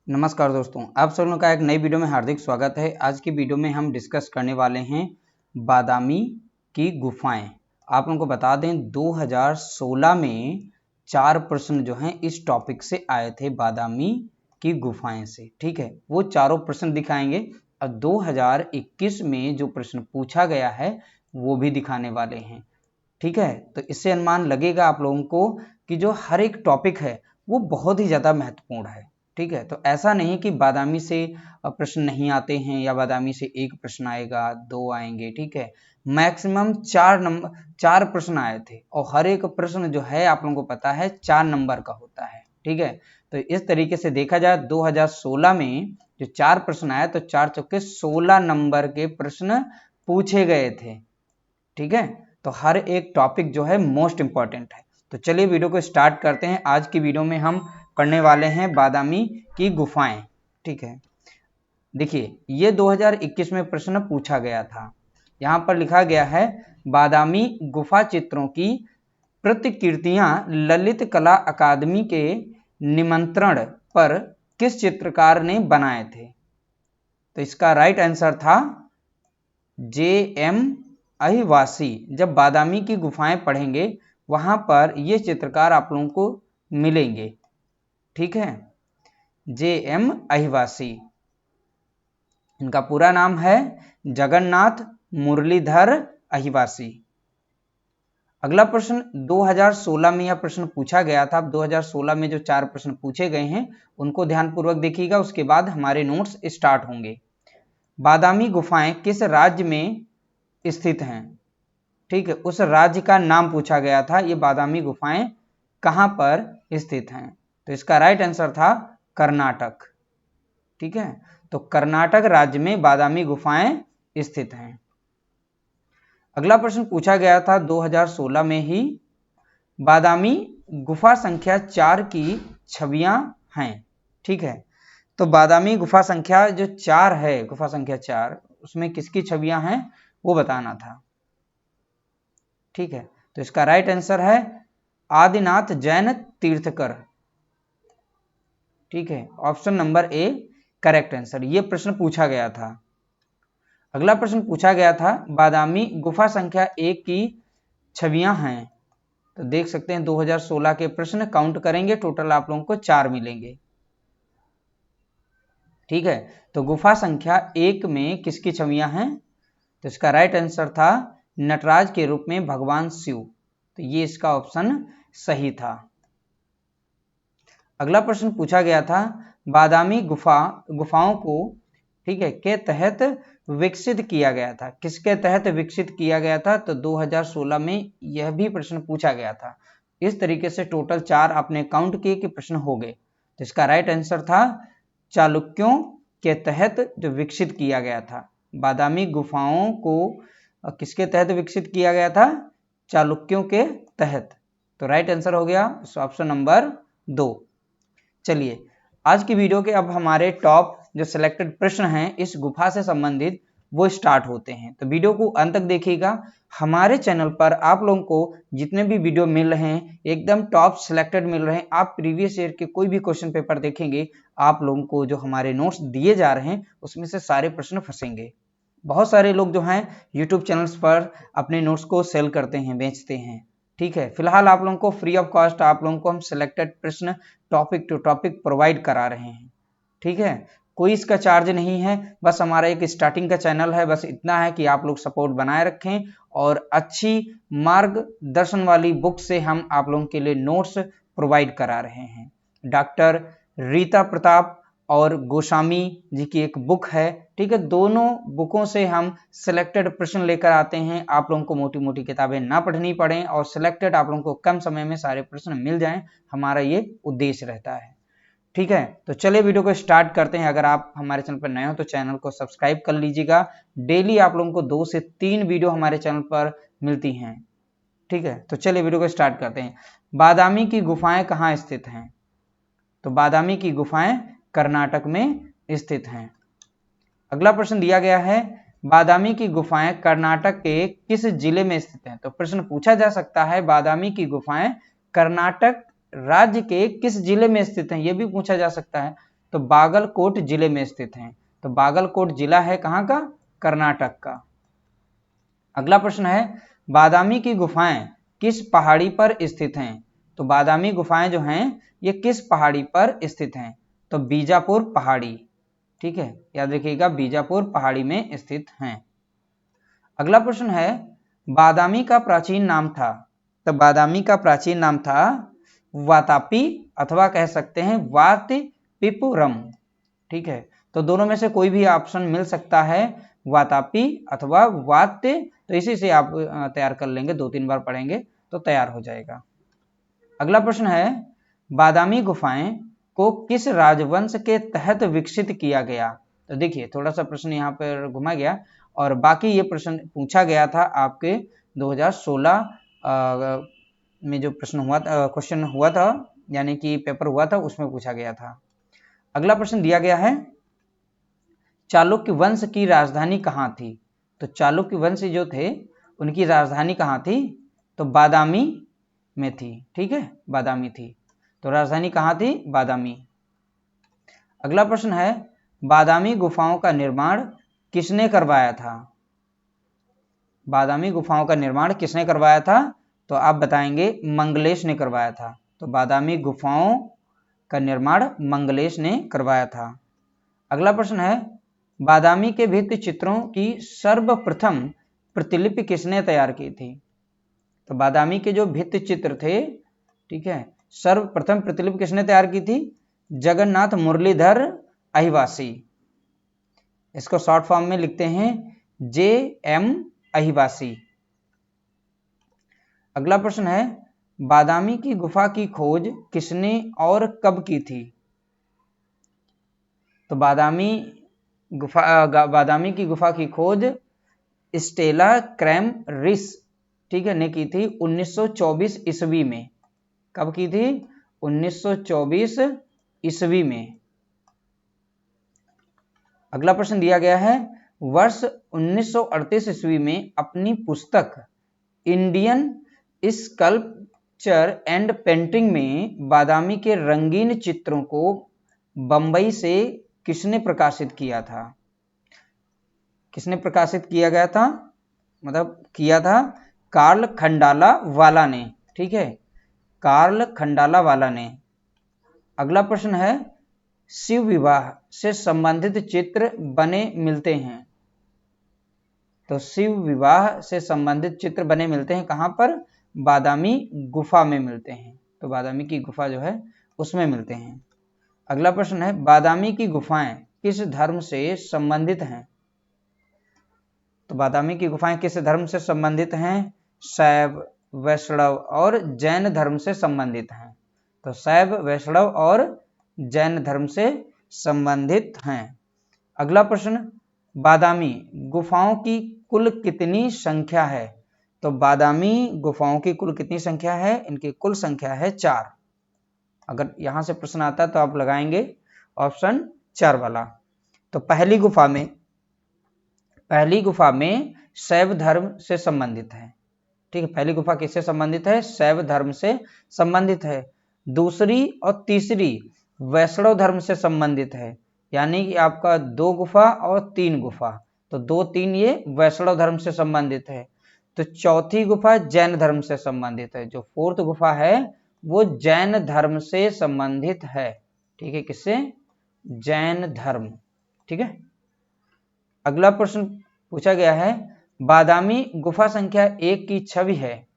नमस्कार दोस्तों, आप सब लोगों का एक नई वीडियो में हार्दिक स्वागत है। आज की वीडियो में हम डिस्कस करने वाले हैं बादामी की गुफाएं। आप लोगों को बता दें 2016 में 4 प्रश्न जो हैं इस टॉपिक से आए थे, बादामी की गुफाएं से। ठीक है, वो चारों प्रश्न दिखाएंगे और 2021 में जो प्रश्न पूछा गया है वो भी दिखाने वाले हैं। ठीक है, तो इससे अनुमान लगेगा आप लोगों को कि जो हर एक टॉपिक है वो बहुत ही ज़्यादा महत्वपूर्ण है। ठीक है, तो ऐसा नहीं कि बादामी से प्रश्न नहीं आते हैं या बादामी से एक प्रश्न आएगा, 2 आएंगे। ठीक है, मैक्सिमम 4 प्रश्न आए थे और हर एक प्रश्न जो है आप लोगों को पता है 4 नंबर का होता है। ठीक है, तो इस तरीके से देखा जाए 2016 में जो 4 प्रश्न आए तो 4 चौके 16 नंबर के प्रश्न पूछे गए थे। ठीक है, तो हर एक टॉपिक जो है मोस्ट इंपॉर्टेंट है। तो चलिए वीडियो को स्टार्ट करते हैं। आज की वीडियो में हम पढ़ने वाले हैं बादामी की गुफाएं। ठीक है, देखिए ये 2021 में प्रश्न पूछा गया था। यहाँ पर लिखा गया है बादामी गुफा चित्रों की प्रतिकृतियां ललित कला अकादमी के निमंत्रण पर किस चित्रकार ने बनाए थे? तो इसका राइट आंसर था J.M. अहिवासी। जब बादामी की गुफाएं पढ़ेंगे वहां पर ये चित्रकार आप लोगों को मिलेंगे। ठीक है, J.M. अहिवासी। इनका पूरा नाम है जगन्नाथ मुरलीधर अहिवासी। अगला प्रश्न 2016 में यह प्रश्न पूछा गया था। अब 2016 में जो 4 प्रश्न पूछे गए हैं उनको ध्यानपूर्वक देखिएगा, उसके बाद हमारे नोट्स स्टार्ट होंगे। बादामी गुफाएं किस राज्य में स्थित हैं? ठीक है, उस राज्य का नाम पूछा गया था। ये बादामी गुफाएं कहां पर स्थित हैं? तो इसका राइट आंसर था कर्नाटक। ठीक है, तो कर्नाटक राज्य में बादामी गुफाएं स्थित हैं। अगला प्रश्न पूछा गया था 2016 में ही, बादामी गुफा संख्या 4 की छवियां हैं। ठीक है, तो बादामी गुफा संख्या जो 4 है, गुफा संख्या 4, उसमें किसकी छवियां हैं वो बताना था। ठीक है, तो इसका राइट आंसर है आदिनाथ जैन तीर्थकर। ठीक है, option number A correct answer. ये प्रश्न पूछा गया था। अगला प्रश्न पूछा गया था बादामी गुफा संख्या 1 की छवियां हैं। तो देख सकते हैं 2016 के प्रश्न काउंट करेंगे, टोटल आप लोगों को 4 मिलेंगे। ठीक है, तो गुफा संख्या 1 में किसकी छवियां हैं? तो इसका राइट आंसर था नटराज के रूप में भगवान शिव। तो ये इसका ऑप्शन सही था। अगला प्रश्न पूछा गया था बादामी गुफाओं को, ठीक है, के तहत विकसित किया गया था। किसके तहत विकसित किया गया था? तो 2016 में यह भी प्रश्न पूछा गया था। इस तरीके से टोटल 4 आपने काउंट किए कि प्रश्न हो गए। तो इसका राइट आंसर था चालुक्यों के तहत जो विकसित किया गया था। बादामी गुफाओं को किसके तहत विकसित किया गया था? चालुक्यों के तहत। तो राइट आंसर हो गया ऑप्शन नंबर 2। चलिए आज की वीडियो के अब हमारे टॉप जो सिलेक्टेड प्रश्न हैं इस गुफा से संबंधित वो स्टार्ट होते हैं। तो वीडियो को अंत तक देखिएगा। हमारे चैनल पर आप लोगों को जितने भी वीडियो मिल रहे हैं एकदम टॉप सिलेक्टेड मिल रहे हैं। आप प्रीवियस ईयर के कोई भी क्वेश्चन पेपर देखेंगे, आप लोगों को जो हमारे नोट्स दिए जा रहे हैं उसमें से सारे प्रश्न फंसेंगे। बहुत सारे लोग जो हैं यूट्यूब चैनल्स पर अपने नोट्स को सेल करते हैं, बेचते हैं। ठीक है, फिलहाल आप लोगों को फ्री ऑफ कॉस्ट आप लोगों को हम सिलेक्टेड प्रश्न टॉपिक टू टॉपिक प्रोवाइड करा रहे हैं। ठीक है, कोई इसका चार्ज नहीं है, बस हमारा एक स्टार्टिंग का चैनल है। बस इतना है कि आप लोग सपोर्ट बनाए रखें और अच्छी मार्गदर्शन वाली बुक से हम आप लोगों के लिए नोट्स प्रोवाइड करा रहे हैं। डॉक्टर रीता प्रताप और गोस्वामी जी की एक बुक है। ठीक है, दोनों बुकों से हम सिलेक्टेड प्रश्न लेकर आते हैं। आप लोगों को मोटी मोटी किताबें ना पढ़नी पड़े और सिलेक्टेड आप लोगों को कम समय में सारे प्रश्न मिल जाएं, हमारा ये उद्देश्य रहता है। ठीक है, तो चलिए वीडियो को स्टार्ट करते हैं। अगर आप हमारे चैनल पर नए हो तो चैनल को सब्सक्राइब कर लीजिएगा। डेली आप लोगों को 2 से 3 वीडियो हमारे चैनल पर मिलती हैं। ठीक है, तो चलिए वीडियो को स्टार्ट करते हैं। बादामी की गुफाएं कहाँ स्थित हैं? तो बादामी की गुफाएं कर्नाटक में स्थित हैं। अगला प्रश्न दिया गया है बादामी की गुफाएं कर्नाटक के किस जिले में स्थित हैं? तो प्रश्न पूछा जा सकता है बादामी की गुफाएं कर्नाटक राज्य के किस जिले में स्थित हैं, यह भी पूछा जा सकता है। तो बागलकोट जिले में स्थित हैं। तो बागलकोट जिला है कहाँ का? कर्नाटक का। अगला प्रश्न है बादामी की गुफाएं किस पहाड़ी पर स्थित हैं? तो बादामी गुफाएं जो हैं ये किस पहाड़ी पर स्थित हैं? तो बीजापुर पहाड़ी, ठीक है, याद रखिएगा बीजापुर पहाड़ी में स्थित हैं। अगला प्रश्न है बादामी का प्राचीन नाम था? तो बादामी का प्राचीन नाम था वातापी अथवा कह सकते हैं वातपिपुरम, ठीक है। तो दोनों में से कोई भी ऑप्शन मिल सकता है, वातापी अथवा वात्य, तो इसी से आप तैयार कर लेंगे, 2-3 बार पढ़ेंगे तो तैयार हो जाएगा। अगला प्रश्न है बादामी गुफाएं को किस राजवंश के तहत विकसित किया गया? तो देखिए थोड़ा सा प्रश्न यहाँ पर घुमा गया और बाकी ये प्रश्न पूछा गया था आपके 2016 में जो प्रश्न हुआ था, क्वेश्चन हुआ था, यानी कि पेपर हुआ था, उसमें पूछा गया था। अगला प्रश्न दिया गया है चालुक्य वंश की राजधानी कहाँ थी? तो चालुक्य वंश जो थे उनकी राजधानी कहाँ थी? तो बादामी में थी, ठीक है, बादामी थी। तो राजधानी कहाँ थी? बादामी। अगला प्रश्न है बादामी गुफाओं का निर्माण किसने करवाया था? बादामी गुफाओं का निर्माण किसने करवाया था? तो आप बताएंगे मंगलेश ने करवाया था। तो बादामी गुफाओं का निर्माण मंगलेश ने करवाया था। अगला प्रश्न है बादामी के भित्ति चित्रों की सर्वप्रथम प्रतिलिपि किसने तैयार की थी? तो बादामी के जो भित्ति चित्र थे, ठीक है, सर्वप्रथम प्रतिलिपि किसने तैयार की थी? जगन्नाथ मुरलीधर अहिवासी। इसको शॉर्ट फॉर्म में लिखते हैं JM अहिवासी। अगला प्रश्न है बादामी की गुफा की खोज किसने और कब की थी? तो बादामी की गुफा की खोज स्टेला क्रैमरिस, ठीक है, ने की थी 1924 ईस्वी में। कब की थी? 1924 ईस्वी में। अगला प्रश्न दिया गया है वर्ष 1938 ईस्वी में अपनी पुस्तक इंडियन स्कल्पचर एंड पेंटिंग में बादामी के रंगीन चित्रों को बंबई से किसने प्रकाशित किया था? किसने प्रकाशित किया गया था? मतलब किया था कार्ल खंडाला वाला ने, ठीक है, कार्ल खंडाला वाला ने। अगला प्रश्न है शिव विवाह से संबंधित चित्र बने मिलते हैं? तो शिव विवाह से संबंधित चित्र बने मिलते हैं कहां पर? बादामी गुफा में मिलते हैं। तो बादामी की गुफा जो है उसमें मिलते हैं। अगला प्रश्न है बादामी की गुफाएं किस धर्म से संबंधित हैं? तो बादामी की गुफाएं किस धर्म से संबंधित हैं? शैव, वैष्णव और जैन धर्म से संबंधित हैं। तो शैव, वैष्णव और जैन धर्म से संबंधित हैं। अगला प्रश्न बादामी गुफाओं की कुल कितनी संख्या है? तो बादामी गुफाओं की कुल कितनी संख्या है? इनकी कुल संख्या है 4। अगर यहां से प्रश्न आता है तो आप लगाएंगे ऑप्शन 4 वाला। तो पहली गुफा में शैव धर्म से संबंधित है, ठीक है, पहली गुफा किससे संबंधित है? शैव धर्म से संबंधित है। दूसरी और तीसरी वैष्णव धर्म से संबंधित है, यानी कि आपका 2 गुफा और 3 गुफा, तो 2-3 ये वैष्णव धर्म से संबंधित है। तो चौथी गुफा जैन धर्म से संबंधित है। जो 4th गुफा है वो जैन धर्म से संबंधित है, ठीक है, किससे? जैन धर्म, ठीक है। अगला प्रश्न पूछा गया है बादामी गुफा संख्या 1 की छवि है?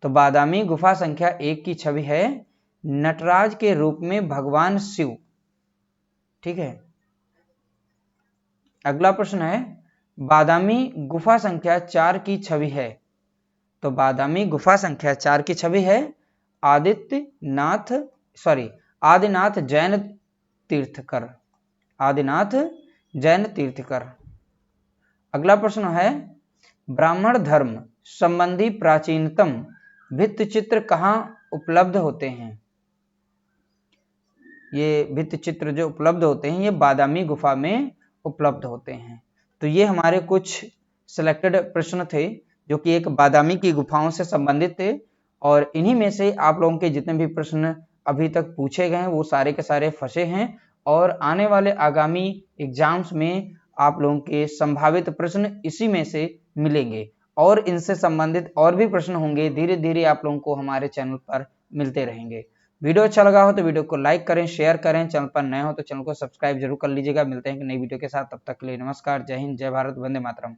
तो बादामी गुफा संख्या 1 की छवि है नटराज के रूप में भगवान शिव, ठीक है। अगला प्रश्न है बादामी गुफा संख्या 4 की छवि है? तो बादामी गुफा संख्या 4 की छवि है आदिनाथ जैन तीर्थकर, आदिनाथ जैन तीर्थकर। अगला प्रश्न है ब्राह्मण धर्म संबंधी प्राचीनतम भित्ति चित्र कहाँ उपलब्ध होते हैं? ये भित्ति चित्र जो उपलब्ध होते हैं ये बादामी गुफा में उपलब्ध होते हैं। तो ये हमारे कुछ सिलेक्टेड प्रश्न थे जो कि एक बादामी की गुफाओं से संबंधित थे, और इन्हीं में से आप लोगों के जितने भी प्रश्न अभी तक पूछे गए हैं वो सारे के सारे फंसे हैं, और आने वाले आगामी एग्जाम्स में आप लोगों के संभावित प्रश्न इसी में से मिलेंगे, और इनसे संबंधित और भी प्रश्न होंगे, धीरे धीरे आप लोगों को हमारे चैनल पर मिलते रहेंगे। वीडियो अच्छा लगा हो तो वीडियो को लाइक करें, शेयर करें, चैनल पर नए हो तो चैनल को सब्सक्राइब जरूर कर लीजिएगा। मिलते हैं नई वीडियो के साथ, तब तक के लिए नमस्कार, जय हिंद, जय भारत, वंदे मातरम।